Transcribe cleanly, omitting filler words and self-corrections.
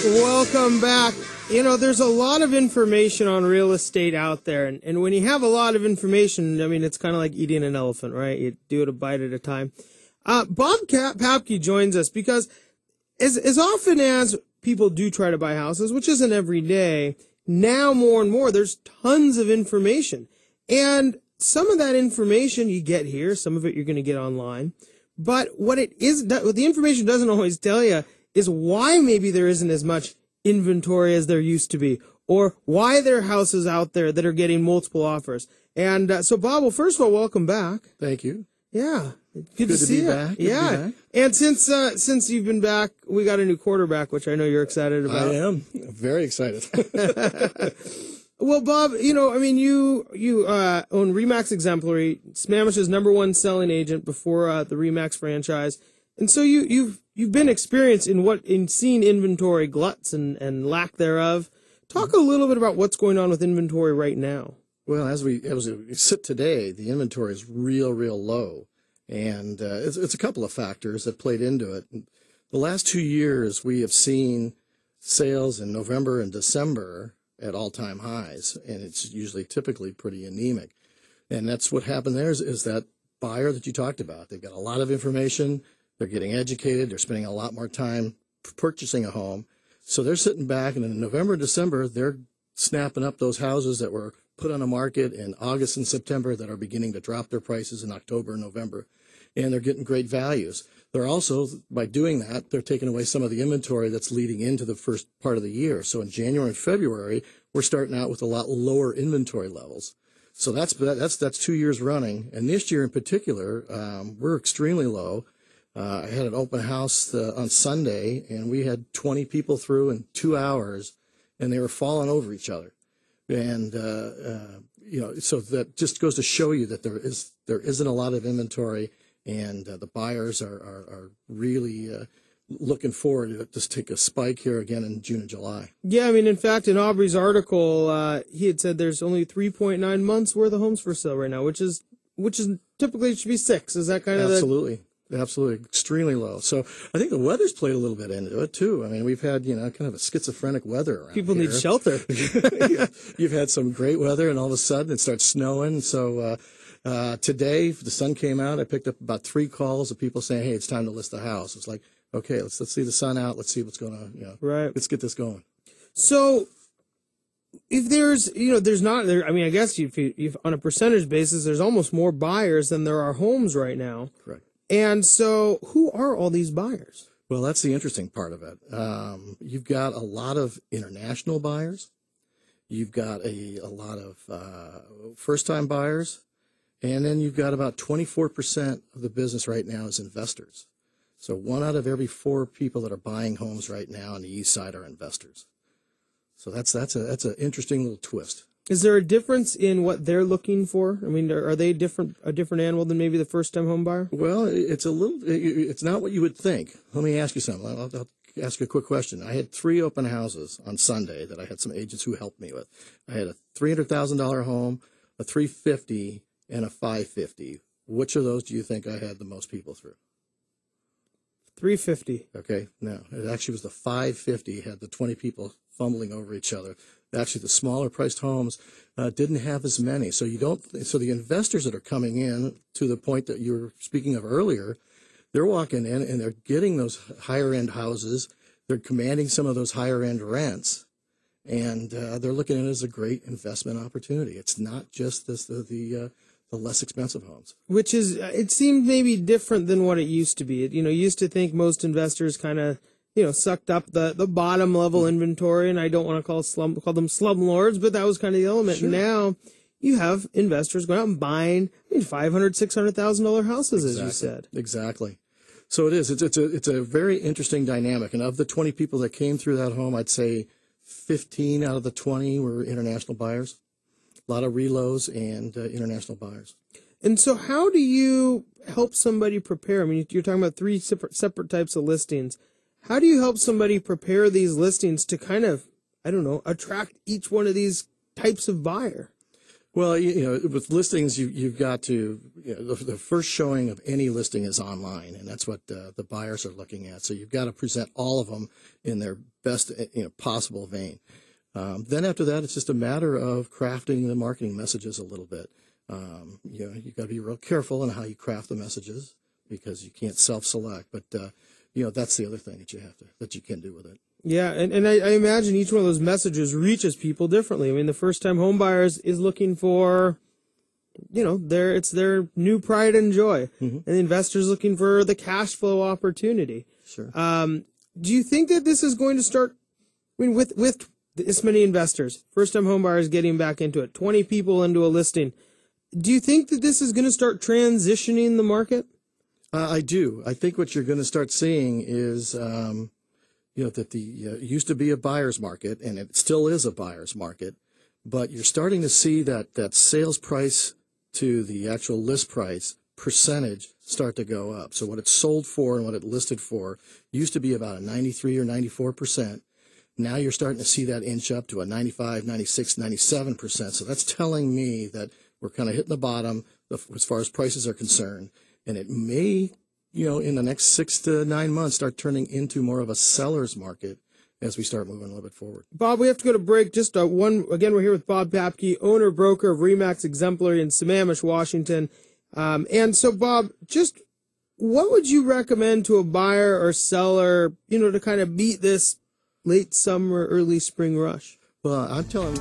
Welcome back. You know, there's a lot of information on real estate out there, and when you have a lot of information, I mean, it's kind of like eating an elephant, right? You do it a bite at a time. Bob Papke joins us because as often as people do try to buy houses, which isn't every day, now more and more, there's tons of information. And some of that information you get here, some of it you're going to get online. But what the information doesn't always tell you is why maybe there isn't as much inventory as there used to be, or why there are houses out there that are getting multiple offers. And so, Bob, well, first of all, welcome back. Thank you. Yeah, good to see be you. Back. Yeah, back. And since you've been back, we got a new quarterback, which I know you're excited about. I am very excited. Well, Bob, you know, I mean, you own Remax Exemplary, Sammamish's #1 selling agent before the Remax franchise, and so you've been experienced in seeing inventory gluts and lack thereof. Talk a little bit about what's going on with inventory right now. Well, as we sit today, the inventory is real low, and it's a couple of factors that played into it. The last 2 years, we have seen sales in November and December at all-time highs, and it's typically pretty anemic. And that's what happened there is that buyer that you talked about. They've got a lot of information. They're getting educated. They're spending a lot more time purchasing a home. So they're sitting back, and in November and December, they're snapping up those houses that were put on the market in August and September that are beginning to drop their prices in October and November. And they're getting great values. They're also, by doing that, they're taking away some of the inventory that's leading into the first part of the year. So in January and February, we're starting out with a lot lower inventory levels. So that's 2 years running. And this year in particular, we're extremely low. I had an open house on Sunday, and we had 20 people through in 2 hours, and they were falling over each other. And, so that just goes to show you that there isn't a lot of inventory. And the buyers are really looking forward to just take a spike here again in June and July. Yeah, I mean, in fact, in Aubrey's article, he had said there's only 3.9 months worth of homes for sale right now, which is typically it should be 6. Is that kind of Absolutely, extremely low. So I think the weather's played a little bit into it too. I mean, we've had kind of a schizophrenic weather around People here. need shelter. You've had some great weather, and all of a sudden it starts snowing. So today, the sun came out. I picked up about 3 calls of people saying, "Hey, it's time to list the house." It's like, okay, let's see the sun out. Let's see what's going on. Right. Let's get this going. So, if there's not there. I mean, I guess if on a percentage basis, there's almost more buyers than there are homes right now. Correct. And so, who are all these buyers? Well, that's the interesting part of it. You've got a lot of international buyers. You've got a lot of first-time buyers. And then you've got about 24% of the business right now is investors. So 1 out of every 4 people that are buying homes right now on the east side are investors. So that's an interesting little twist. Is there a difference in what they're looking for? I mean, are they a different animal than maybe the first-time home buyer? Well, it's not what you would think. Let me ask you something. I'll ask you a quick question. I had 3 open houses on Sunday that I had some agents who helped me with. I had a $300,000 home, a $350,000, and a $550,000. Which of those do you think I had the most people through? $350,000. Okay, no, it actually was the $550,000 had the 20 people fumbling over each other. Actually, the smaller priced homes didn't have as many. So the investors that are coming in, to the point that you were speaking of earlier, they're walking in and they're getting those higher end houses. They're commanding some of those higher end rents, and they're looking at it as a great investment opportunity. It's not just the less expensive homes. Which is, it seemed maybe different than what it used to be. You used to think most investors kind of, sucked up the bottom level inventory, and I don't want to call them slumlords, but that was kind of the element. Sure. Now you have investors going out and buying $500,000, $600,000 houses, as you said. Exactly. So it is. It's a very interesting dynamic. And of the 20 people that came through that home, I'd say 15 out of the 20 were international buyers. A lot of reloads and international buyers. And so how do you help somebody prepare? I mean, you're talking about 3 separate types of listings. How do you help somebody prepare these listings to kind of, attract each one of these types of buyer? Well, with listings, you've got to, the first showing of any listing is online, and that's what the buyers are looking at. So you've got to present all of them in their best, possible vein. Then after that, it's just a matter of crafting the marketing messages a little bit. You've got to be real careful on how you craft the messages because you can't self-select. But, that's the other thing that you can do with it. Yeah, and I imagine each one of those messages reaches people differently. I mean, the first-time home buyers is looking for, it's their new pride and joy, and the investor's looking for the cash flow opportunity. Sure. Do you think that this is going to start? I mean, with this many investors, first-time home buyers getting back into it, 20 people into a listing, do you think that this is going to start transitioning the market? I do. I think what you're going to start seeing is. That the used to be a buyer's market, and it still is a buyer's market, but you're starting to see that sales price to the actual list price percentage start to go up. So what it sold for and what it listed for used to be about a 93 or 94%. Now you're starting to see that inch up to a 95, 96, 97%. So that's telling me that we're kind of hitting the bottom as far as prices are concerned, and it may in the next 6 to 9 months, start turning into more of a seller's market as we start moving a little bit forward. Bob, we have to go to break. Just again, we're here with Bob Papke, owner, broker of Remax Exemplary in Sammamish, Washington. And so, Bob, just what would you recommend to a buyer or seller, to kind of beat this late summer, early spring rush? Well, I'm telling